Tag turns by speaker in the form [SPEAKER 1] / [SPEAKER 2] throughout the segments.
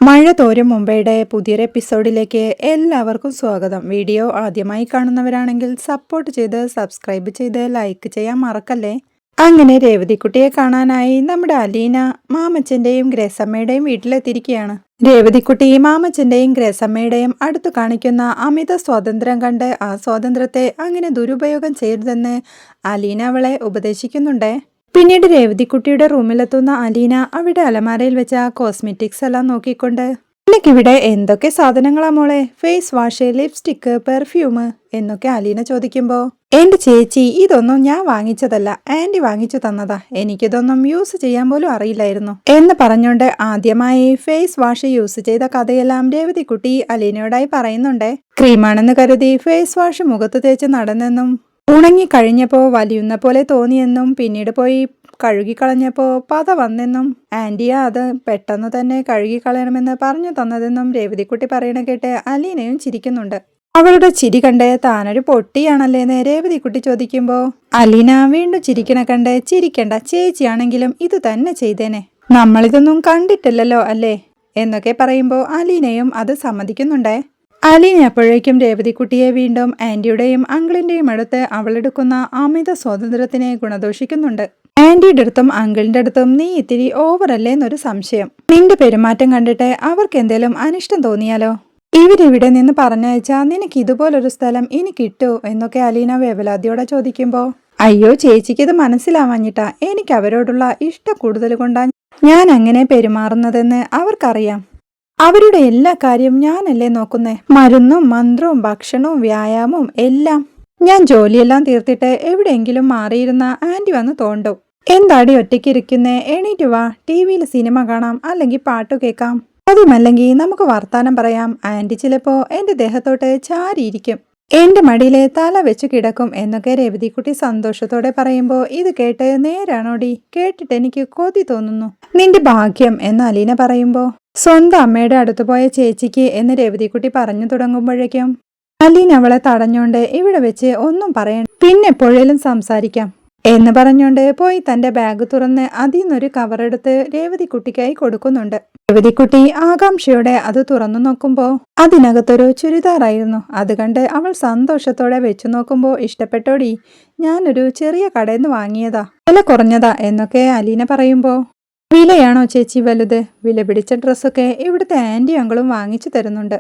[SPEAKER 1] മഴ തോരും മുംബൈയുടെ പുതിയൊരു എപ്പിസോഡിലേക്ക് എല്ലാവർക്കും സ്വാഗതം. വീഡിയോ ആദ്യമായി കാണുന്നവരാണെങ്കിൽ സപ്പോർട്ട് ചെയ്ത് സബ്സ്ക്രൈബ് ചെയ്ത് ലൈക്ക് ചെയ്യാൻ മറക്കല്ലേ. അങ്ങനെ രേവതിക്കുട്ടിയെ കാണാനായി നമ്മുടെ അലീന മാമച്ചന്റെയും ഗ്രേസമ്മയുടെയും വീട്ടിലെത്തിയിരിക്കുകയാണ്. രേവതിക്കുട്ടി മാമച്ചന്റെയും ഗ്രേസമ്മയുടെയും അടുത്ത് കാണിക്കുന്ന അമിത സ്വാതന്ത്ര്യം കണ്ട് ആ സ്വാതന്ത്ര്യത്തെ അങ്ങനെ ദുരുപയോഗം ചെയ്യരുതെന്ന് അലീന അവളെ ഉപദേശിക്കുന്നുണ്ട്. പിന്നീട് രേവതിക്കുട്ടിയുടെ റൂമിലെത്തുന്ന അലീന അവിടെ അലമാരയിൽ വെച്ച കോസ്മെറ്റിക്സ് എല്ലാം നോക്കിക്കൊണ്ട്, എനിക്കിവിടെ എന്തൊക്കെ സാധനങ്ങളാ മോളെ? ഫേസ് വാഷ്, ലിപ്സ്റ്റിക്ക്, പെർഫ്യൂം എന്നൊക്കെ അലീന ചോദിക്കുമ്പോ, എന്റെ ചേച്ചി ഇതൊന്നും ഞാൻ വാങ്ങിച്ചതല്ല, ആന്റി വാങ്ങിച്ചു തന്നതാ, എനിക്കിതൊന്നും യൂസ് ചെയ്യാൻ പോലും അറിയില്ലായിരുന്നു എന്ന് പറഞ്ഞുകൊണ്ട് ആദ്യമായി ഫേസ് വാഷ് യൂസ് ചെയ്ത കഥയെല്ലാം രേവതിക്കുട്ടി അലീനയോടായി പറയുന്നുണ്ട്. ക്രീമാണെന്ന് കരുതി ഫേസ് വാഷ് മുഖത്ത് തേച്ച് നടന്നെന്നും ഉണങ്ങിക്കഴിഞ്ഞപ്പോൾ വലിയുന്ന പോലെ തോന്നിയെന്നും പിന്നീട് പോയി കഴുകിക്കളഞ്ഞപ്പോൾ പത വന്നെന്നും ആന്റിയ അത് പെട്ടെന്ന് തന്നെ കഴുകിക്കളയണമെന്ന് പറഞ്ഞു തന്നതെന്നും രേവതിക്കുട്ടി പറയണ കേട്ട് അലീനയും ചിരിക്കുന്നുണ്ട്. അവളുടെ ചിരി കണ്ട് താനൊരു പൊട്ടിയാണല്ലേന്ന് രേവതിക്കുട്ടി ചോദിക്കുമ്പോ അലീന വീണ്ടും ചിരിക്കണ കണ്ട്, ചിരിക്കണ്ട, ചേച്ചിയാണെങ്കിലും ഇത് തന്നെ ചെയ്തേനെ, നമ്മളിതൊന്നും കണ്ടിട്ടില്ലല്ലോ അല്ലേ എന്നൊക്കെ പറയുമ്പോൾ അലീനയും അത് സമ്മതിക്കുന്നുണ്ടേ. അലീന അപ്പോഴേക്കും രേവതിക്കുട്ടിയെ വീണ്ടും ആന്റിയുടെയും അങ്കിളിന്റെയും അടുത്ത് അവളെടുക്കുന്ന അമിത സ്വാതന്ത്ര്യത്തിനെ ഗുണദോഷിക്കുന്നുണ്ട്. ആന്റിയുടെ അടുത്തും അങ്കിളിന്റെ അടുത്തും നീ ഇത്തിരി ഓവറല്ലേ എന്നൊരു സംശയം. നിന്റെ പെരുമാറ്റം കണ്ടിട്ട് അവർക്ക് എന്തേലും അനിഷ്ടം തോന്നിയാലോ? ഇവരിവിടെ നിന്ന് പറഞ്ഞയച്ചാ നിനക്ക് ഇതുപോലൊരു സ്ഥലം ഇനി കിട്ടുമോ എന്നൊക്കെ അലീന വേവലാതിയോടെ ചോദിക്കുമ്പോ, അയ്യോ ചേച്ചിക്ക് ഇത് മനസ്സിലാവാഞ്ഞിട്ടാ, എനിക്ക് അവരോടുള്ള ഇഷ്ടം കൂടുതൽ കൊണ്ടാ ഞാൻ അങ്ങനെ പെരുമാറുന്നതെന്ന് അവർക്കറിയാം. അവരുടെ എല്ലാ കാര്യം ഞാനല്ലേ നോക്കുന്നേ, മരുന്നും മന്ത്രവും ഭക്ഷണവും വ്യായാമവും എല്ലാം. ഞാൻ ജോലിയെല്ലാം തീർത്തിട്ട് എവിടെയെങ്കിലും മാറിയിരുന്ന ആന്റി വന്ന് തോണ്ടും, എന്താടി ഒറ്റയ്ക്കിരിക്കുന്നേ, എണീറ്റ് വാ, ടിവിയിൽ സിനിമ കാണാം, അല്ലെങ്കിൽ പാട്ടു കേൾക്കാം, അതുമല്ലെങ്കിൽ നമുക്ക് വർത്താനം പറയാം. ആന്റി ചിലപ്പോ എന്റെ ദേഹത്തോട്ട് ചാരിയിരിക്കും, എന്റെ മടിയിലെ തല വെച്ചു കിടക്കും എന്നൊക്കെ രേവതിക്കുട്ടി സന്തോഷത്തോടെ പറയുമ്പോ, ഇത് കേട്ട് നേരാണോടി, കേട്ടിട്ട് എനിക്ക് കൊതി തോന്നുന്നു, നിന്റെ ഭാഗ്യം എന്ന് അലീന പറയുമ്പോ, സ്വന്തം അമ്മയുടെ അടുത്ത് പോയ ചേച്ചിക്ക് എന്ന് രേവതിക്കുട്ടി പറഞ്ഞു തുടങ്ങുമ്പോഴേക്കും അലീന അവളെ തടഞ്ഞോണ്ട്, ഇവിടെ വെച്ച് ഒന്നും പറയണ്ട, പിന്നെ എപ്പോഴേലും സംസാരിക്കാം എന്ന് പറഞ്ഞോണ്ട് പോയി തന്റെ ബാഗ് തുറന്ന് അതിൽ നിന്നൊരു കവറെടുത്ത് രേവതിക്കുട്ടിക്കായി കൊടുക്കുന്നുണ്ട്. രേവതിക്കുട്ടി ആകാംക്ഷയോടെ അത് തുറന്നു നോക്കുമ്പോ അതിനകത്തൊരു ചുരിദാറായിരുന്നു. അത് കണ്ട് അവൾ സന്തോഷത്തോടെ വെച്ചു നോക്കുമ്പോ, ഇഷ്ടപ്പെട്ടോടി, ഞാനൊരു ചെറിയ കടയിൽ നിന്ന് വാങ്ങിയതാ, വില കുറഞ്ഞതാ എന്നൊക്കെ അലീന പറയുമ്പോ, വിലയാണോ ചേച്ചി വലുത്? വില പിടിച്ച ഡ്രസ്സൊക്കെ ഇവിടുത്തെ ആന്റി അങ്കിളും വാങ്ങിച്ചു തരുന്നുണ്ട്,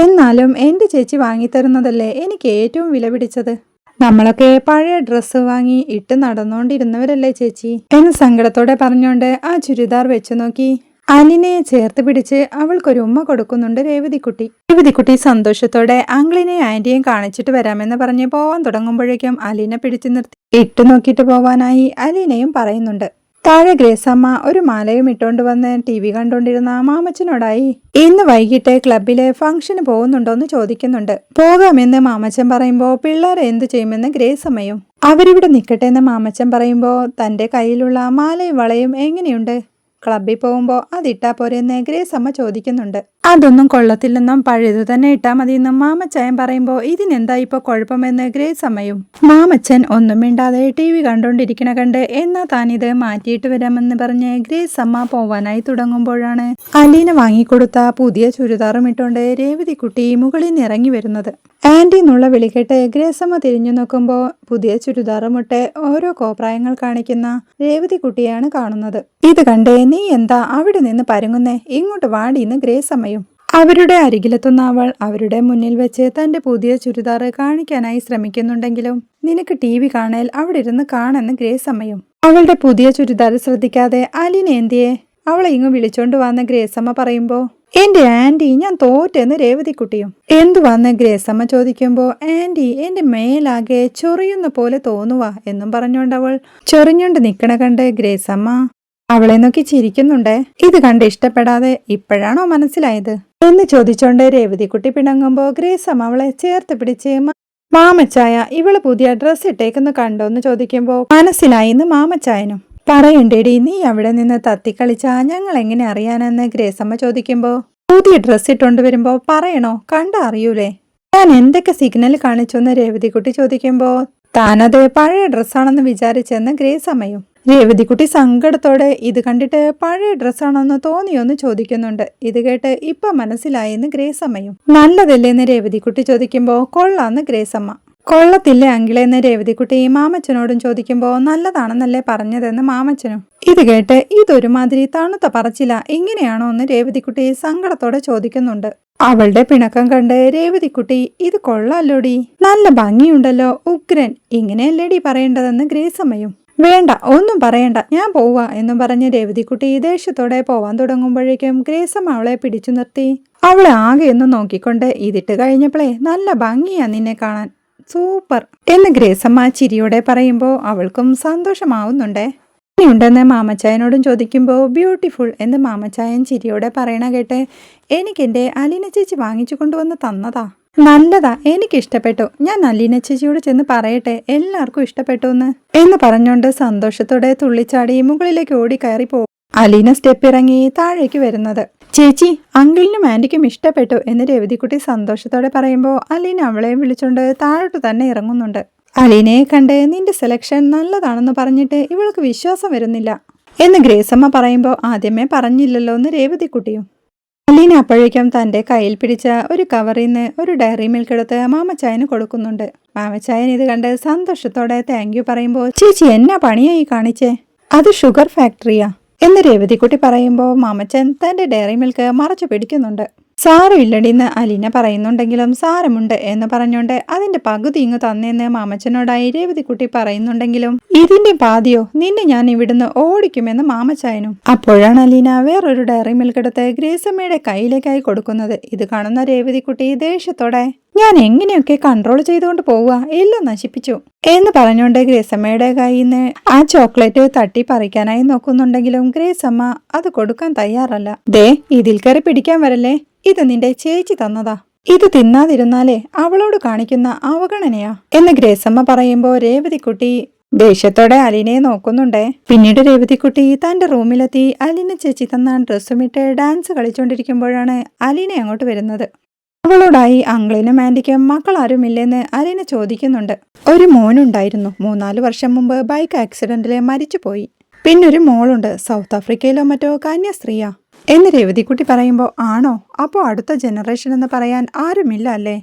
[SPEAKER 1] എന്നാലും എന്റെ ചേച്ചി വാങ്ങിത്തരുന്നതല്ലേ എനിക്ക് ഏറ്റവും വില പിടിച്ചത്. നമ്മളൊക്കെ പഴയ ഡ്രസ്സ് വാങ്ങി ഇട്ട് നടന്നുകൊണ്ടിരുന്നവരല്ലേ ചേച്ചി എന്ന് സങ്കടത്തോടെ പറഞ്ഞോണ്ട് ആ ചുരിദാർ വെച്ചു നോക്കി അലീനയെ ചേർത്ത് പിടിച്ച് അവൾക്കൊരു ഉമ്മ കൊടുക്കുന്നുണ്ട് രേവതിക്കുട്ടി. രേവതിക്കുട്ടി സന്തോഷത്തോടെ അങ്കിളിനെയും ആന്റിയെയും കാണിച്ചിട്ട് വരാമെന്ന് പറഞ്ഞ് പോവാൻ തുടങ്ങുമ്പോഴേക്കും അലീന പിടിച്ചു നിർത്തി ഇട്ടു നോക്കിയിട്ട് പോവാനായി അലീനയും പറയുന്നുണ്ട്. താഴെ ഗ്രേസമ്മ ഒരു മാലയും ഇട്ടോണ്ട് വന്ന് TV കണ്ടോണ്ടിരുന്ന മാമച്ചനോടായി ഇന്ന് വൈകിട്ട് ക്ലബിലെ ഫംഗ്ഷന് പോകുന്നുണ്ടോന്ന് ചോദിക്കുന്നുണ്ട്. പോകാമെന്ന് മാമച്ചൻ പറയുമ്പോ പിള്ളേരെ എന്തു ചെയ്യുമെന്ന് ഗ്രേസമ്മയും. അവരിവിടെ നിൽക്കട്ടെ എന്ന് മാമച്ചൻ പറയുമ്പോ തന്റെ കയ്യിലുള്ള മാലയും വളയും എങ്ങനെയുണ്ട്, ക്ലബിൽ പോകുമ്പോ അതിട്ടാ പോരെന്ന് ഗ്രേസമ്മ ചോദിക്കുന്നുണ്ട്. അതൊന്നും കൊള്ളത്തില്ലെന്നും പഴയതു തന്നെ ഇട്ടാ മതിയെന്നും മാമച്ചായൻ പറയുമ്പോ ഇതിനെന്താ ഇപ്പൊ കുഴപ്പമെന്ന് ഗ്രേസമ്മയും. മാമച്ചൻ ഒന്നും മിണ്ടാതെ TV കണ്ടോണ്ടിരിക്കണ കണ്ട് എന്നാ താനിത് മാറ്റിയിട്ട് വരാമെന്ന് പറഞ്ഞ് ഗ്രേസമ്മ പോവാനായി തുടങ്ങുമ്പോഴാണ് അലീന വാങ്ങിക്കൊടുത്ത പുതിയ ചുരിദാറും ഇട്ടോണ്ട് രേവതിക്കുട്ടി മുകളിൽ നിന്ന് ഇറങ്ങി വരുന്നത്. ആന്റി എന്നുള്ള വിളികെട്ട് ഗ്രേസമ്മ തിരിഞ്ഞു നോക്കുമ്പോ പുതിയ ചുരിദാറുമിട്ട് ഓരോ കോപ്രായങ്ങൾ കാണിക്കുന്ന രേവതിക്കുട്ടിയാണ് കാണുന്നത്. ഇത് കണ്ടേ നീ എന്താ അവിടെ നിന്ന് പരുങ്ങുന്നേ, ഇങ്ങോട്ട് വാടിന്ന് ഗ്രേസമ്മയും. അവരുടെ അരികിലെത്തുന്ന അവൾ അവരുടെ മുന്നിൽ വെച്ച് തന്റെ പുതിയ ചുരിദാർ കാണിക്കാനായി ശ്രമിക്കുന്നുണ്ടെങ്കിലും നിനക്ക് TV കാണാൻ അവിടെ ഇരുന്ന് കാണുന്ന ഗ്രേസമ്മയും. അവളുടെ പുതിയ ചുരിദാർ ശ്രദ്ധിക്കാതെ അലീന എന്തിയെ അവളെ ഇങ്ങ് വിളിച്ചോണ്ട് വന്ന ഗ്രേസമ്മ പറയുമ്പോ, എന്റെ ആന്റി ഞാൻ തോറ്റെന്ന് രേവതിക്കുട്ടിയും. എന്തുവാന്ന് ഗ്രേസമ്മ ചോദിക്കുമ്പോ, ആന്റി എന്റെ മേലാകെ ചൊറിയുന്ന പോലെ തോന്നുവാ എന്നും പറഞ്ഞോണ്ട് അവൾ ചൊറിഞ്ഞോണ്ട് നിക്കണ കണ്ട് ഗ്രേസമ്മ അവളെ നോക്കി ചിരിക്കുന്നുണ്ടേ. ഇത് കണ്ട് ഇഷ്ടപ്പെടാതെ ഇപ്പോഴാണോ മനസ്സിലായത് എന്ന് ചോദിച്ചോണ്ട് രേവതിക്കുട്ടി പിണങ്ങുമ്പോ ഗ്രേസമ്മ അവളെ ചേർത്ത് പിടിച്ച്, മാമച്ചായ ഇവള് പുതിയ ഡ്രസ്സ് ഇട്ടേക്കെന്ന് കണ്ടോന്ന് ചോദിക്കുമ്പോ മനസ്സിലായിന്ന് മാമച്ചായനും. പറയണ്ടേടി, നീ അവിടെ നിന്ന് തത്തിക്കളിച്ചാ ഞങ്ങൾ എങ്ങനെ അറിയാനെന്ന് ഗ്രേസമ്മ ചോദിക്കുമ്പോ, പുതിയ ഡ്രസ്സ് ഇട്ടോണ്ട് വരുമ്പോ പറയണോ, കണ്ട അറിയൂലേ, ഞാൻ എന്തൊക്കെ സിഗ്നൽ കാണിച്ചെന്ന് രേവതിക്കുട്ടി ചോദിക്കുമ്പോ താനത് പഴയ ഡ്രസ്സാണെന്ന് വിചാരിച്ചെന്ന് ഗ്രേസമ്മയും. രേവതിക്കുട്ടി സങ്കടത്തോടെ ഇത് കണ്ടിട്ട് പഴയ ഡ്രസ്സാണെന്ന് തോന്നിയൊന്ന് ചോദിക്കുന്നുണ്ട്. ഇത് കേട്ട് ഇപ്പൊ മനസ്സിലായെന്ന് ഗ്രേസമ്മയും. നല്ലതല്ലേന്ന് രേവതിക്കുട്ടി ചോദിക്കുമ്പോ കൊള്ളാന്ന് ഗ്രേസമ്മ. കൊള്ളത്തില്ലേ അങ്കിളെന്ന് രേവതിക്കുട്ടി മാമച്ചനോടും ചോദിക്കുമ്പോൾ നല്ലതാണെന്നല്ലേ പറഞ്ഞതെന്ന് മാമച്ചനും. ഇത് കേട്ട് ഇതൊരുമാതിരി തണുത്ത പറച്ചില, ഇങ്ങനെയാണോ എന്ന് രേവതിക്കുട്ടി സങ്കടത്തോടെ ചോദിക്കുന്നുണ്ട്. അവളുടെ പിണക്കം കണ്ട് രേവതിക്കുട്ടി ഇത് കൊള്ളാലോടി, നല്ല ഭംഗിയുണ്ടല്ലോ, ഉഗ്രൻ, ഇങ്ങനെയല്ലേടി പറയേണ്ടതെന്ന് ഗ്രേസമ്മയും. വേണ്ട, ഒന്നും പറയണ്ട, ഞാൻ പോവാ എന്നും പറഞ്ഞ് രേവതിക്കുട്ടി ദേഷ്യത്തോടെ പോവാൻ തുടങ്ങുമ്പോഴേക്കും ഗ്രേസമ്മ അവളെ പിടിച്ചു നിർത്തി. അവളെ ആകെ ഒന്ന് നോക്കിക്കൊണ്ട് ഇതിട്ട് കഴിഞ്ഞപ്പോഴേ നല്ല ഭംഗിയാ നിന്നെ കാണാൻ, സൂപ്പർ എന്ന് ഗ്രേസമ്മ ചിരിയോടെ പറയുമ്പോൾ അവൾക്കും സന്തോഷമാവുന്നുണ്ടേ. ഉണ്ടെന്ന് മാമച്ചായനോടും ചോദിക്കുമ്പോൾ ബ്യൂട്ടിഫുൾ എന്ന് മാമച്ചായൻ ചിരിയോടെ പറയണ കേട്ട് എനിക്കെന്റെ അലീന ചേച്ചി വാങ്ങിച്ചു കൊണ്ടുവന്ന് തന്നതാ, നല്ലതാ, എനിക്കിഷ്ടപ്പെട്ടു, ഞാൻ അലീന ചേച്ചിയോട് ചെന്ന് പറയട്ടെ എല്ലാവർക്കും ഇഷ്ടപ്പെട്ടു എന്ന് പറഞ്ഞുകൊണ്ട് സന്തോഷത്തോടെ തുള്ളിച്ചാടി മുകളിലേക്ക് ഓടിക്കയറി പോകും. അലീന സ്റ്റെപ്പ് ഇറങ്ങി താഴേക്ക് വരുന്നത്. ചേച്ചി, അങ്കിളിനും ആന്റിക്കും ഇഷ്ടപ്പെട്ടു എന്ന് രേവതിക്കുട്ടി സന്തോഷത്തോടെ പറയുമ്പോൾ അലീന അവളെയും വിളിച്ചോണ്ട് താഴോട്ട് തന്നെ ഇറങ്ങുന്നുണ്ട്. അലീനയെ കണ്ട് നിന്റെ സെലക്ഷൻ നല്ലതാണെന്ന് പറഞ്ഞിട്ട് ഇവൾക്ക് വിശ്വാസം വരുന്നില്ല എന്ന് ഗ്രേസമ്മ പറയുമ്പോൾ ആദ്യമേ പറഞ്ഞില്ലല്ലോ എന്ന് രേവതിക്കുട്ടിയും. അലീന അപ്പോഴേക്കും തന്റെ കയ്യിൽ പിടിച്ച ഒരു കവറിൽ നിന്ന് ഒരു ഡയറി മിൽക്ക് എടുത്ത് മാമച്ചായന് കൊടുക്കുന്നുണ്ട്. മാമച്ചായൻ ഇത് കണ്ട് സന്തോഷത്തോടെ താങ്ക് യു പറയുമ്പോൾ ചേച്ചി എന്നാ പണിയായി കാണിച്ചേ, അത് ഷുഗർ ഫാക്ടറിയാ എന്ന് രേവതിക്കുട്ടി പറയുമ്പോൾ മാമച്ചൻ തന്റെ ഡയറി മിൽക്ക് മറച്ചു പിടിക്കുന്നുണ്ട്. സാരമില്ലടിന്ന് അലീന പറയുന്നുണ്ടെങ്കിലും സാരമുണ്ട് എന്ന് പറഞ്ഞുകൊണ്ട് അതിന്റെ പകുതി ഇങ്ങ് തന്നെന്ന് മാമച്ചനോടായി രേവതിക്കുട്ടി പറയുന്നുണ്ടെങ്കിലും ഇതിന്റെ പാതിയോ നിന്നെ ഞാൻ ഇവിടുന്ന് ഓടിക്കുമെന്ന് മാമച്ചായനും. അപ്പോഴാണ് അലീന വേറൊരു ഡയറി മിൽക്ക് എടുത്ത് ഗ്രേസമ്മയുടെ കയ്യിലേക്കായി കൊടുക്കുന്നത്. ഇത് കാണുന്ന രേവതിക്കുട്ടി ദേഷ്യത്തോടെ ഞാൻ എങ്ങനെയൊക്കെ കൺട്രോൾ ചെയ്തുകൊണ്ട് പോവുക, എല്ലാം നശിപ്പിച്ചു എന്ന് പറഞ്ഞുകൊണ്ട് ഗ്രേസമ്മയുടെ കയ്യിൽ നിന്ന് ആ ചോക്ലേറ്റ് തട്ടി പറിക്കാനായി നോക്കുന്നുണ്ടെങ്കിലും ഗ്രേസമ്മ അത് കൊടുക്കാൻ തയ്യാറല്ല. ദേ, ഇതിൽ കയറി പിടിക്കാൻ വരല്ലേ, ഇത് നിന്റെ ചേച്ചി തന്നതാ, ഇത് തിന്നാതിരുന്നാലേ അവളോട് കാണിക്കുന്ന അവഗണനയാ എന്ന് ഗ്രേസമ്മ പറയുമ്പോ രേവതിക്കുട്ടി ദേഷ്യത്തോടെ അലീനയെ നോക്കുന്നുണ്ടേ. പിന്നീട് രേവതിക്കുട്ടി തന്റെ റൂമിലെത്തി അലീന ചേച്ചി തന്ന ഡ്രസ്സുമിട്ട് ഡാൻസ് കളിച്ചോണ്ടിരിക്കുമ്പോഴാണ് അലീന അങ്ങോട്ട് വരുന്നത്. അവളോടായി അങ്കിളിനും ആന്റിക്കും മക്കളാരുമില്ലെന്ന് അലീന ചോദിക്കുന്നുണ്ട്. ഒരു മോനുണ്ടായിരുന്നു, 3-4 വർഷം മുമ്പ് ബൈക്ക് ആക്സിഡന്റില് മരിച്ചുപോയി. പിന്നൊരു മോളുണ്ട്, സൗത്ത് ആഫ്രിക്കയിലോ മറ്റോ കന്യാസ്ത്രീയാ എന്ന് രേവതിക്കുട്ടി പറയുമ്പോൾ ആണോ, അപ്പോൾ അടുത്ത ജനറേഷൻ എന്ന് പറയാൻ ആരുമില്ല അല്ലേ?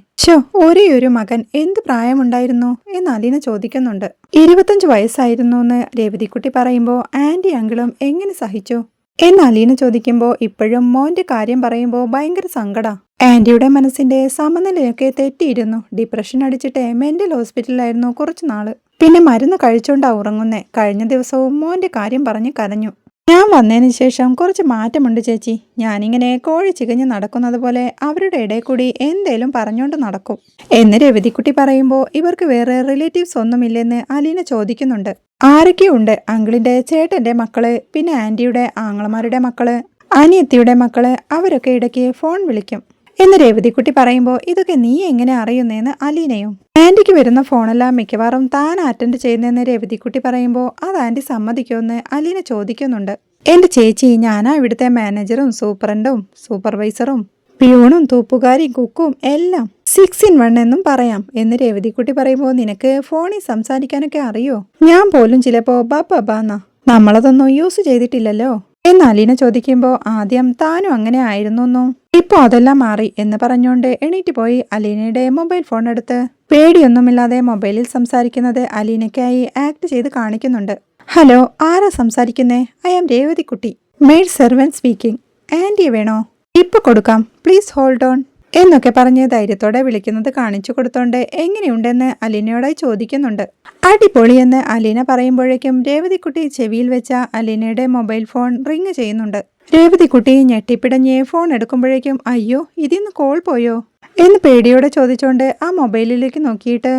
[SPEAKER 1] ഒരേ ഒരു മകൻ, എന്ത് പ്രായമുണ്ടായിരുന്നു എന്ന് അലീന ചോദിക്കുന്നുണ്ട്. 25 വയസ്സായിരുന്നു എന്ന് രേവതിക്കുട്ടി പറയുമ്പോൾ ആന്റി അങ്കിളും എങ്ങനെ സഹിച്ചു എന്ന് അലീന ചോദിക്കുമ്പോൾ ഇപ്പോഴും മോന്റെ കാര്യം പറയുമ്പോൾ ഭയങ്കര സങ്കടാ. ആന്റിയുടെ മനസ്സിന്റെ സമനിലയൊക്കെ തെറ്റിയിരുന്നു, ഡിപ്രഷൻ അടിച്ചിട്ട് മെന്റൽ ഹോസ്പിറ്റലിലായിരുന്നു കുറച്ചു നാള്, പിന്നെ മരുന്ന് കഴിച്ചോണ്ടാ ഉറങ്ങുന്നേ. കഴിഞ്ഞ ദിവസവും മോന്റെ കാര്യം പറഞ്ഞ് കരഞ്ഞു. ഞാൻ വന്നതിന് ശേഷം കുറച്ച് മാറ്റമുണ്ട് ചേച്ചി, ഞാനിങ്ങനെ കോഴി ചികഞ്ഞ് നടക്കുന്നത് പോലെ അവരുടെ ഇടയിൽ കൂടി എന്തേലും പറഞ്ഞോണ്ട് നടക്കും എന്ന് രേവതിക്കുട്ടി പറയുമ്പോൾ ഇവർക്ക് വേറെ റിലേറ്റീവ്സ് ഒന്നുമില്ലെന്ന് അലീന ചോദിക്കുന്നുണ്ട്. ആരൊക്കെയുണ്ട്? അങ്കിളിന്റെ ചേട്ടന്റെ മക്കള്, പിന്നെ ആന്റിയുടെ ആങ്ങളമാരുടെ മക്കള്, അനിയത്തിയുടെ മക്കള്, അവരൊക്കെ ഇടയ്ക്ക് ഫോൺ വിളിക്കും എന്ന് രേവതിക്കുട്ടി പറയുമ്പോൾ ഇതൊക്കെ നീ എങ്ങനെ അറിയുന്നേന്ന് അലീനയും. ആന്റിക്ക് വരുന്ന ഫോണെല്ലാം മിക്കവാറും താൻ അറ്റൻഡ് ചെയ്യുന്നതെന്ന് രേവതിക്കുട്ടി പറയുമ്പോൾ അത് ആന്റി സമ്മതിക്കുമെന്ന് അലീന ചോദിക്കുന്നുണ്ട്. എന്റെ ചേച്ചി, ഞാനാ ഇവിടുത്തെ മാനേജറും സൂപ്രണ്ടും സൂപ്പർവൈസറും പ്യൂണും തൂപ്പുകാരിയും കുക്കും എല്ലാം 6 in 1 എന്നും പറയാം എന്ന് രേവതിക്കുട്ടി പറയുമ്പോൾ നിനക്ക് ഫോണിൽ സംസാരിക്കാനൊക്കെ അറിയോ? ഞാൻ പോലും ചിലപ്പോ ബബ്ബാന്നാ, നമ്മളതൊന്നും യൂസ് ചെയ്തിട്ടില്ലല്ലോ എന്ന് അലീന ചോദിക്കുമ്പോൾ ആദ്യം താനും അങ്ങനെ ആയിരുന്നോ, ഇപ്പൊ അതെല്ലാം മാറി എന്ന് പറഞ്ഞുകൊണ്ട് എണീറ്റ് പോയി അലീനയുടെ മൊബൈൽ ഫോൺ എടുത്ത് പേടിയൊന്നുമില്ലാതെ മൊബൈലിൽ സംസാരിക്കുന്നത് അലീനയ്ക്കായി ആക്ട് ചെയ്ത് കാണിക്കുന്നുണ്ട്. ഹലോ, ആരാ സംസാരിക്കുന്നേ? I am Revathikutty, maid servant speaking. ആന്റിയെ വേണോ? ഇപ്പൊ കൊടുക്കാം, പ്ലീസ് ഹോൾഡ് ഓൺ എന്നൊക്കെ പറഞ്ഞ് ധൈര്യത്തോടെ വിളിക്കുന്നത് കാണിച്ചു കൊടുത്തോണ്ട് എങ്ങനെയുണ്ടെന്ന് അലീനയോടായി ചോദിക്കുന്നുണ്ട്. അടിപൊളിയെന്ന് അലീന പറയുമ്പോഴേക്കും രേവതിക്കുട്ടി ചെവിയിൽ വെച്ച അലീനയുടെ മൊബൈൽ ഫോൺ റിങ് ചെയ്യുന്നുണ്ട്. രേവതിക്കുട്ടി ഞെട്ടിപ്പിടഞ്ഞ് ഫോൺ എടുക്കുമ്പോഴേക്കും അയ്യോ, ഇതിന്ന് കോൾ പോയോ എന്ന് പേടിയോടെ ചോദിച്ചോണ്ട് ആ മൊബൈലിലേക്ക് നോക്കിയിട്ട്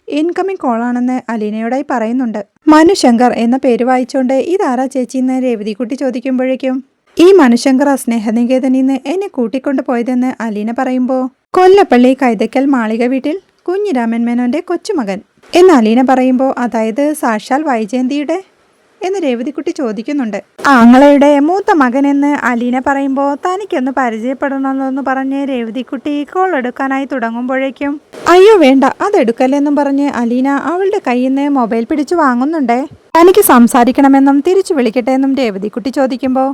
[SPEAKER 1] ഇൻകമിംഗ് കോളാണെന്ന് അലീനയോടായി പറയുന്നുണ്ട്. മനുശങ്കർ എന്ന പേര് വായിച്ചോണ്ട് ഇതാരാ ചേച്ചിന്ന് രേവതിക്കുട്ടി ചോദിക്കുമ്പോഴേക്കും ഈ മനുശങ്കർ സ്നേഹനികേതനിൽ നിന്ന് എന്നെ കൂട്ടിക്കൊണ്ടു പോയതെന്ന് അലീന പറയുമ്പോൾ കൊല്ലപ്പള്ളി കൈതക്കൽ മാളിക വീട്ടിൽ കുഞ്ഞിരാമൻ മേനോന്റെ കൊച്ചുമകൻ എന്ന് അലീന പറയുമ്പോൾ അതായത് സാക്ഷാൽ വൈജയന്തിയുടെ എന്ന് രേവതിക്കുട്ടി ചോദിക്കുന്നുണ്ട്. ആങ്ങളയുടെ മൂത്ത മകനെന്ന് അലീന പറയുമ്പോൾ തനിക്കൊന്ന് പരിചയപ്പെടണമെന്ന് പറഞ്ഞ് രേവതിക്കുട്ടി കോൾ എടുക്കാനായി തുടങ്ങുമ്പോഴേക്കും അയ്യോ വേണ്ട അതെടുക്കല്ലെന്നും പറഞ്ഞ് അലീന അവളുടെ കയ്യിൽ നിന്ന് മൊബൈൽ പിടിച്ചു വാങ്ങുന്നുണ്ടേ. തനിക്ക് സംസാരിക്കണമെന്നും തിരിച്ചു വിളിക്കട്ടെ എന്നും രേവതിക്കുട്ടി ചോദിക്കുമ്പോൾ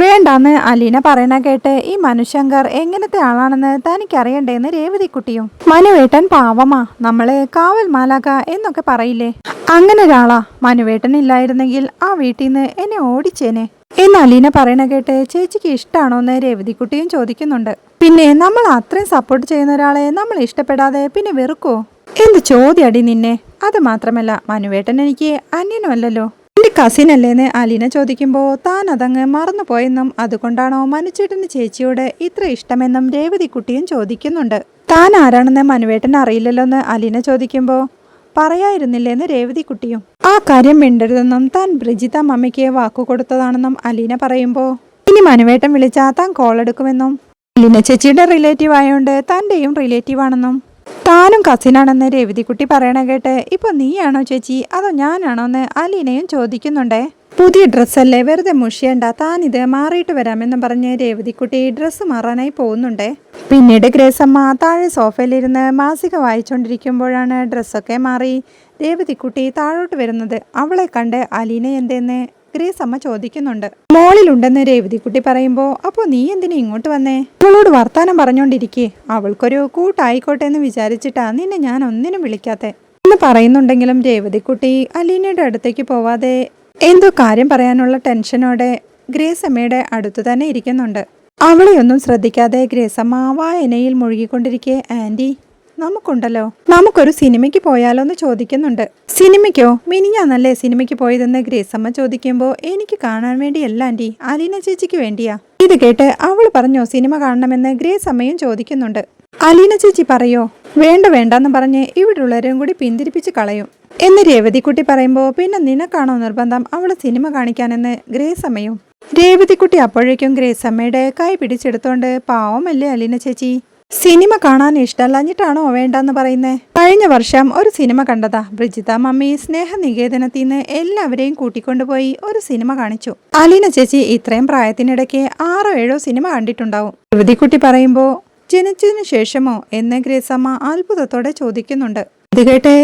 [SPEAKER 1] വേണ്ടാന്ന് അലീന പറയണ കേട്ട് ഈ മനുശങ്കർ എങ്ങനത്തെ ആളാണെന്ന് തനിക്കറിയണ്ടേന്ന് രേവതിക്കുട്ടിയും. മനുവേട്ടൻ പാവമാ, നമ്മള് കാവൽ മാലാക എന്നൊക്കെ പറയില്ലേ, അങ്ങനെ ഒരാളാ. മനുവേട്ടൻ ഇല്ലായിരുന്നെങ്കിൽ ആ വീട്ടിൽ നിന്ന് എന്നെ ഓടിച്ചേനെ എന്ന് അലീന പറയണ കേട്ട് ചേച്ചിക്ക് ഇഷ്ടമാണോന്ന് രേവതിക്കുട്ടിയും ചോദിക്കുന്നുണ്ട്. പിന്നെ നമ്മൾ അത്രയും സപ്പോർട്ട് ചെയ്യുന്ന ഒരാളെ നമ്മൾ ഇഷ്ടപ്പെടാതെ പിന്നെ വെറുക്കോ? എന്ത് ചോദ്യടി നിന്നെ. അത് മാത്രമല്ല മനുവേട്ടൻ എനിക്ക് അന്യനുമല്ലല്ലോ, എന്റെ കസിൻ അല്ലേന്ന് അലീന ചോദിക്കുമ്പോൾ താൻ അതങ്ങ് മറന്നുപോയെന്നും അതുകൊണ്ടാണോ മനുച്ചേട്ടന് ചേച്ചിയോട് ഇത്ര ഇഷ്ടമെന്നും രേവതിക്കുട്ടിയും ചോദിക്കുന്നുണ്ട്. താൻ ആരാണെന്ന് മനുവേട്ടൻ അറിയില്ലല്ലോന്ന് അലീന ചോദിക്കുമ്പോൾ പറയായിരുന്നില്ലേന്ന് രേവതിക്കുട്ടിയും. ആ കാര്യം മിണ്ടരുതെന്നും താൻ ബ്രിജിത മമ്മിക്ക് വാക്കുകൊടുത്തതാണെന്നും അലീന പറയുമ്പോൾ ഇനി മനുവേട്ടൻ വിളിച്ചാൽ താൻ കോൾ എടുക്കുമെന്നും അലീന ചേച്ചിയുടെ റിലേറ്റീവ് ആയതുകൊണ്ട് തൻ്റെയും റിലേറ്റീവ് ആണെന്നും താനും കസിനാണെന്ന് രേവതിക്കുട്ടി പറയണ കേട്ട് ഇപ്പൊ നീയാണോ ചേച്ചി അതോ ഞാനാണോ എന്ന് അലീനയും ചോദിക്കുന്നുണ്ടേ. പുതിയ ഡ്രസ്സല്ലേ, വെറുതെ മുഷിയണ്ട, താനിത് മാറിയിട്ട് വരാമെന്നും പറഞ്ഞ് രേവതിക്കുട്ടി ഡ്രസ്സ് മാറാനായി പോകുന്നുണ്ടേ. പിന്നീട് ഗ്രേസമ്മ താഴെ സോഫയിലിരുന്ന് മാസിക വായിച്ചുകൊണ്ടിരിക്കുമ്പോഴാണ് ഡ്രസ്സൊക്കെ മാറി രേവതിക്കുട്ടി താഴോട്ട് വരുന്നത്. അവളെ കണ്ട് അലീന എന്തെന്ന് ഗ്രേസമ്മ ചോദിക്കുന്നുണ്ട്. മോളിലുണ്ടെന്ന് രേവതിക്കുട്ടി പറയുമ്പോൾ അപ്പോൾ നീ എന്തിനാ ഇങ്ങോട്ട് വന്നേ? അവളോട് വർത്താനം പറഞ്ഞോണ്ടിരിക്കേ, അവൾക്കൊരു കൂട്ടായിക്കോട്ടെ എന്ന് വിചാരിച്ചിട്ടാ നിന്നെ ഞാൻ ഒന്നിനും വിളിക്കാത്തെ എന്ന് പറയുന്നുണ്ടെങ്കിലും രേവതിക്കുട്ടി അലീനയുടെ അടുത്തേക്ക് പോവാതെ എന്തോ കാര്യം പറയാനുള്ള ടെൻഷനോടെ ഗ്രേസമ്മയുടെ അടുത്തു തന്നെ ഇരിക്കുന്നുണ്ട്. അവളെയൊന്നും ശ്രദ്ധിക്കാതെ ഗ്രേസമ്മ വായനയിൽ മുഴുകിക്കൊണ്ടിരിക്കെ ആന്റി നമുക്കുണ്ടല്ലോ, നമുക്കൊരു സിനിമയ്ക്ക് പോയാലോ എന്ന് ചോദിക്കുന്നുണ്ട്. സിനിമയ്ക്കോ? മിനിഞ്ഞാന്നല്ലേ സിനിമയ്ക്ക് പോയതെന്ന് ഗ്രേസമ്മ ചോദിക്കുമ്പോൾ എനിക്ക് കാണാൻ വേണ്ടിയല്ല ആന്റി, അലീന ചേച്ചിക്ക് വേണ്ടിയാ. ഇത് കേട്ട് അവൾ പറഞ്ഞോ സിനിമ കാണണമെന്ന് ഗ്രേസമ്മയും ചോദിക്കുന്നുണ്ട്. അലീന ചേച്ചി പറയോ? വേണ്ട വേണ്ടെന്ന് പറഞ്ഞ് ഇവിടെയുള്ളവരും കൂടി പിന്തിരിപ്പിച്ച് കളയും എന്ന് രേവതിക്കുട്ടി പറയുമ്പോൾ പിന്നെ നിനക്കാണോ നിർബന്ധം അവള് സിനിമ കാണിക്കാനെന്ന് ഗ്രേസമ്മയും. രേവതിക്കുട്ടി അപ്പോഴേക്കും ഗ്രേസമ്മയുടെ കൈ പിടിച്ചെടുത്തോണ്ട് പാവമല്ലേ അലീന ചേച്ചി, സിനിമ കാണാൻ ഇഷ്ടമല്ലഞ്ഞിട്ടാണോ വേണ്ടെന്ന് പറയുന്നേ? കഴിഞ്ഞ വർഷം ഒരു സിനിമ കണ്ടതാ, ബ്രിജിത മമ്മി സ്നേഹനികേതനത്തിൽ നിന്ന് എല്ലാവരെയും കൂട്ടിക്കൊണ്ടുപോയി ഒരു സിനിമ കാണിച്ചു. അലീന ചേച്ചി ഇത്രയും പ്രായത്തിനിടയ്ക്ക് 6 or 7 സിനിമ കണ്ടിട്ടുണ്ടാവും. രേവതിക്കുട്ടി പറയുമ്പോ ജനിച്ചതിനു ശേഷമോ എന്ന് ഗ്രേസമ്മ അത്ഭുതത്തോടെ ചോദിക്കുന്നുണ്ട്. ഇത് കേട്ട്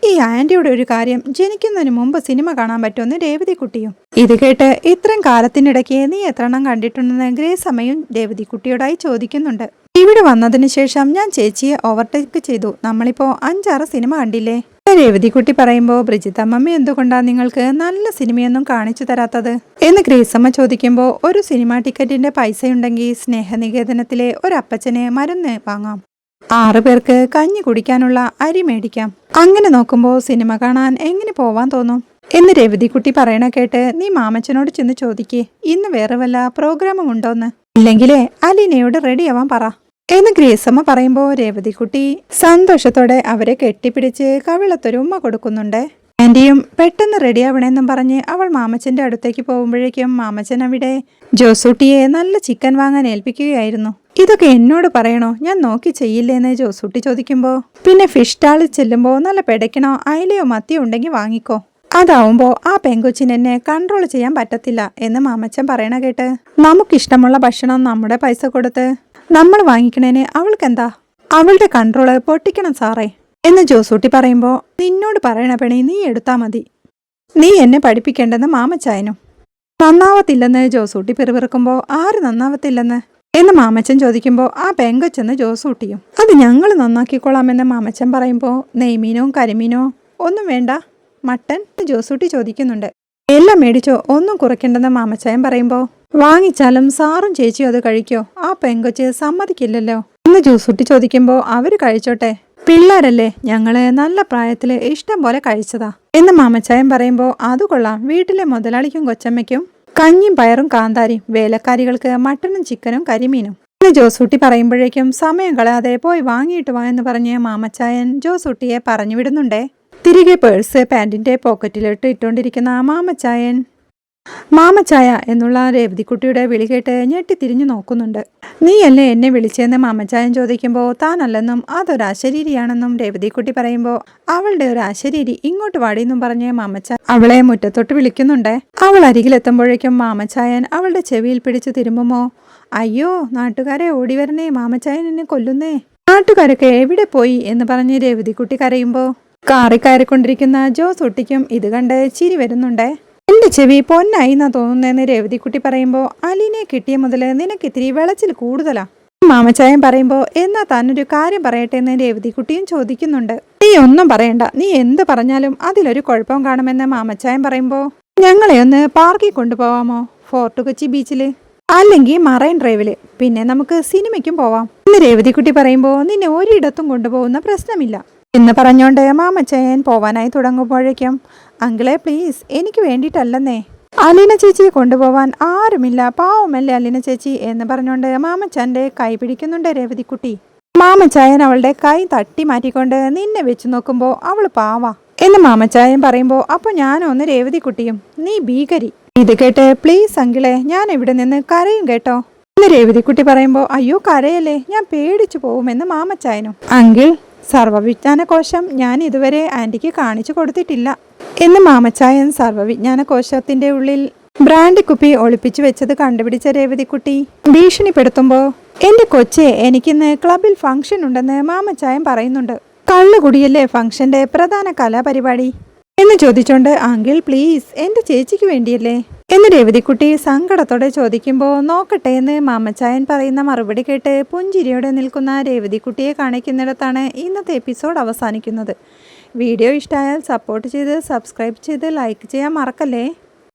[SPEAKER 1] ഈ ആന്റിയുടെ ഒരു കാര്യം, ജനിക്കുന്നതിന് മുമ്പ് സിനിമ കാണാൻ പറ്റുമെന്ന് രേവതിക്കുട്ടിയും. ഇത് കേട്ട് ഇത്രയും കാലത്തിനിടയ്ക്ക് നീ എത്രണ്ണം കണ്ടിട്ടുണ്ടെന്ന് ഗ്രേസമ്മയും രേവതിക്കുട്ടിയോടായി ചോദിക്കുന്നുണ്ട്. ഇവിടെ വന്നതിന് ശേഷം ഞാൻ ചേച്ചിയെ ഓവർടേക്ക് ചെയ്തു, നമ്മളിപ്പോ 5-6 സിനിമ കണ്ടില്ലേ? രേവതിക്കുട്ടി പറയുമ്പോൾ ബ്രിജിത മമ്മി എന്തുകൊണ്ടാ നിങ്ങൾക്ക് നല്ല സിനിമയൊന്നും കാണിച്ചു തരാത്തത് എന്ന് ഗ്രേസമ്മ ചോദിക്കുമ്പോൾ ഒരു സിനിമ ടിക്കറ്റിന്റെ പൈസയുണ്ടെങ്കിൽ സ്നേഹനികേതനത്തിലെ ഒരു അപ്പച്ചനെ മരുന്ന് വാങ്ങാം, 6 പേർക്ക് കഞ്ഞി കുടിക്കാനുള്ള അരി മേടിക്കാം, അങ്ങനെ നോക്കുമ്പോൾ സിനിമ കാണാൻ എങ്ങനെ പോവാൻ തോന്നും എന്ന് രേവതിക്കുട്ടി പറയണ കേട്ട് നീ മാമച്ചനോട് ചെന്ന് ചോദിക്കേ ഇന്ന് വേറെ വല്ല പ്രോഗ്രാമും ഉണ്ടോന്ന്, ഇല്ലെങ്കിലേ അലീനയോട് റെഡിയാവാൻ പറ എന്ന് ഗ്രേസമ്മ പറയുമ്പോൾ രേവതിക്കുട്ടി സന്തോഷത്തോടെ അവരെ കെട്ടിപ്പിടിച്ച് കവിളത്തൊരു ഉമ്മ കൊടുക്കുന്നുണ്ട്. ആന്റിയും പെട്ടെന്ന് റെഡിയാവണമെന്നും പറഞ്ഞ് അവൾ മാമച്ചന്റെ അടുത്തേക്ക് പോകുമ്പോഴേക്കും മാമച്ചൻ അവിടെ ജോസൂട്ടിയെ നല്ല ചിക്കൻ വാങ്ങാൻ ഏൽപ്പിക്കുകയായിരുന്നു. ഇതൊക്കെ എന്നോട് പറയണോ, ഞാൻ നോക്കി ചെയ്യില്ലേന്ന് ജോസൂട്ടി ചോദിക്കുമ്പോൾ പിന്നെ ഫിഷ് സ്റ്റാളിൽ ചെല്ലുമ്പോൾ നല്ല പെടയ്ക്കണോ അയിലയോ മത്തിയോ ഉണ്ടെങ്കിൽ വാങ്ങിക്കോ, അതാവുമ്പോൾ ആ പെങ്കൊച്ചിന് എന്നെ കൺട്രോൾ ചെയ്യാൻ പറ്റത്തില്ല എന്ന് മാമച്ചൻ പറയണ കേട്ട് നമുക്കിഷ്ടമുള്ള ഭക്ഷണം നമ്മുടെ പൈസ കൊടുത്ത് നമ്മൾ വാങ്ങിക്കണേന് അവൾക്കെന്താ, അവളുടെ കൺട്രോള് പൊട്ടിക്കണം സാറേ എന്ന് ജോസൂട്ടി പറയുമ്പോൾ നിന്നോട് പറയണ പണി നീ എടുത്താ മതി, നീ എന്നെ പഠിപ്പിക്കേണ്ടെന്ന് മാമച്ചായനും. നന്നാവത്തില്ലെന്ന് ജോസൂട്ടി പിറുപിറുക്കുമ്പോൾ ആര് നന്നാവത്തില്ലെന്ന് എന്ന് മാമച്ചൻ ചോദിക്കുമ്പോൾ ആ പെങ്കൊച്ചെന്ന് ജോസൂട്ടിയും. അത് ഞങ്ങൾ നന്നാക്കിക്കോളാമെന്ന് മാമച്ചൻ പറയുമ്പോൾ നെയ്മീനോ കരിമീനോ ഒന്നും വേണ്ട, മട്ടൻ ജോസൂട്ടി ചോദിക്കുന്നുണ്ട്. എല്ലാം മേടിച്ചോ, ഒന്നും കുറയ്ക്കേണ്ടെന്ന് മാമച്ചായൻ പറയുമ്പോൾ വാങ്ങിച്ചാലും സാറും ചേച്ചിയോ അത് കഴിക്കോ, ആ പെങ്കൊച്ച് സമ്മതിക്കില്ലല്ലോ എന്ന് ജോസൂട്ടി ചോദിക്കുമ്പോൾ അവര് കഴിച്ചോട്ടെ, പിള്ളേരല്ലേ, ഞങ്ങള് നല്ല പ്രായത്തില് ഇഷ്ടം പോലെ കഴിച്ചതാ എന്ന് മാമച്ചായൻ പറയുമ്പോൾ അത് കൊള്ളാം, വീട്ടിലെ മുതലാളിക്കും കൊച്ചമ്മയ്ക്കും കഞ്ഞിയും പയറും കാന്താരിയും, വേലക്കാരികൾക്ക് മട്ടനും ചിക്കനും കരിമീനും എന്ന് ജോസൂട്ടി പറയുമ്പോഴേക്കും സമയം കളയാതെ പോയി വാങ്ങിയിട്ട് വാ എന്ന് പറഞ്ഞ് മാമച്ചായൻ ജോസൂട്ടിയെ പറഞ്ഞു വിടുന്നുണ്ടേ. തിരികെ പേഴ്സ് പാൻറിന്റെ പോക്കറ്റിലിട്ട് ഇട്ടുകൊണ്ടിരിക്കുന്ന മാമച്ചായൻ മാമച്ചായ എന്നുള്ള രേവതിക്കുട്ടിയുടെ വിളി കേട്ട് ഞെട്ടി തിരിഞ്ഞു നോക്കുന്നുണ്ട്. നീയല്ലേ എന്നെ വിളിച്ചെന്ന് മാമച്ചായൻ ചോദിക്കുമ്പോൾ താനല്ലെന്നും അതൊരു അശരീരിയാണെന്നും രേവതിക്കുട്ടി പറയുമ്പോൾ അവളുടെ ഒരു അശരീരി ഇങ്ങോട്ട് വാടിയെന്നും പറഞ്ഞ് മാമച്ചായൻ അവളെ മുറ്റത്തോട്ട് വിളിക്കുന്നുണ്ട്. അവൾ അരികിലെത്തുമ്പോഴേക്കും മാമച്ചായൻ അവളുടെ ചെവിയിൽ പിടിച്ചു തിരുമ്പുമോ, അയ്യോ നാട്ടുകാരെ ഓടി വരണേ, മാമച്ചായൻ എന്നെ കൊല്ലുന്നേ, നാട്ടുകാരൊക്കെ എവിടെ പോയി എന്ന് പറഞ്ഞ് രേവതിക്കുട്ടി കരയുമ്പോൾ കാറി കയറിക്കൊണ്ടിരിക്കുന്ന ജോസ് ഒട്ടിക്കും ഇത് കണ്ട് ചിരി വരുന്നുണ്ടേ. എന്റെ ചെവി പൊന്നായി എന്നാ തോന്നുന്നതെന്ന് രേവതിക്കുട്ടി പറയുമ്പോൾ അലീനെ കിട്ടിയ മുതൽ നിനക്ക് ഇത്തിരി വെളച്ചിൽ കൂടുതലാ. മാമച്ചായൻ പറയുമ്പോൾ എന്നാ താനൊരു കാര്യം പറയട്ടെ എന്ന് രേവതിക്കുട്ടിയും ചോദിക്കുന്നുണ്ട്. നീ ഒന്നും പറയണ്ട, നീ എന്ത് പറഞ്ഞാലും അതിലൊരു കുഴപ്പം കാണുമെന്ന് മാമച്ചായൻ പറയുമ്പോൾ ഞങ്ങളെ ഒന്ന് പാർക്കിൽ കൊണ്ടുപോവാമോ, ഫോർട്ട് കൊച്ചി ബീച്ചില്, അല്ലെങ്കിൽ മറൈൻ ഡ്രൈവില്, പിന്നെ നമുക്ക് സിനിമയ്ക്കും പോവാം എന്ന് രേവതിക്കുട്ടി പറയുമ്പോൾ നിന്നെ ഒരിടത്തും കൊണ്ടുപോകുന്ന പ്രശ്നമില്ല എന്ന് പറഞ്ഞുകൊണ്ട് മാമച്ചായൻ പോവാനായി തുടങ്ങുമ്പോഴേക്കും അങ്കിളെ പ്ലീസ്, എനിക്ക് വേണ്ടിയിട്ടല്ലെന്നേ, അലീന ചേച്ചിയെ കൊണ്ടുപോവാൻ ആരുമില്ല, പാവമല്ലേ അലീന ചേച്ചി എന്ന് പറഞ്ഞുകൊണ്ട് മാമച്ചാൻ്റെ കൈ പിടിക്കുന്നുണ്ട് രേവതിക്കുട്ടി. മാമച്ചായൻ അവളുടെ കൈ തട്ടി മാറ്റിക്കൊണ്ട് നിന്നെ വെച്ച് നോക്കുമ്പോൾ അവൾ പാവാ എന്ന് മാമച്ചായൻ പറയുമ്പോൾ അപ്പോൾ ഞാനൊന്ന് രേവതിക്കുട്ടിയും നീ ഭീകരി. ഇത് കേട്ട് പ്ലീസ് അങ്കിളെ, ഞാൻ ഇവിടെ നിന്ന് കരയും കേട്ടോ എന്ന് രേവതിക്കുട്ടി പറയുമ്പോൾ അയ്യോ കരയല്ലേ, ഞാൻ പേടിച്ചു പോകുമെന്ന് മാമച്ചായനും. അങ്കിൾ, സർവ്വവിജ്ഞാനകോശം ഞാൻ ഇതുവരെ ആൻറ്റിക്ക് കാണിച്ചു കൊടുത്തിട്ടില്ല എന്ന് മാമച്ചായൻ സർവ്വവിജ്ഞാനകോശത്തിന്റെ ഉള്ളിൽ ബ്രാൻഡി കുപ്പി ഒളിപ്പിച്ചു വെച്ചത് കണ്ടുപിടിച്ച രേവതിക്കുട്ടി ഭീഷണിപ്പെടുത്തുമ്പോൾ എന്റെ കൊച്ചെ, എനിക്കിന്ന് ക്ലബിൽ ഫംഗ്ഷൻ ഉണ്ടെന്ന് മാമച്ചായൻ പറയുന്നുണ്ട്. കള്ളുകുടിയല്ലേ ഫംഗ്ഷന്റെ പ്രധാന കലാപരിപാടി എന്ന് ചോദിച്ചോണ്ട് അങ്കിൾ പ്ലീസ്, എന്റെ ചേച്ചിക്ക് വേണ്ടിയല്ലേ എന്ന് രേവതിക്കുട്ടി സങ്കടത്തോടെ ചോദിക്കുമ്പോൾ നോക്കട്ടെ എന്ന് മാമച്ചായൻ പറയുന്ന മറുപടി കേട്ട് പുഞ്ചിരിയോടെ നിൽക്കുന്ന രേവതിക്കുട്ടിയെ കാണിക്കുന്നിടത്താണ് ഇന്നത്തെ എപ്പിസോഡ് അവസാനിക്കുന്നത്. വീഡിയോ ഇഷ്ടമായാൽ സപ്പോർട്ട് ചെയ്ത് സബ്സ്ക്രൈബ് ചെയ്ത് ലൈക്ക് ചെയ്യാൻ മറക്കല്ലേ.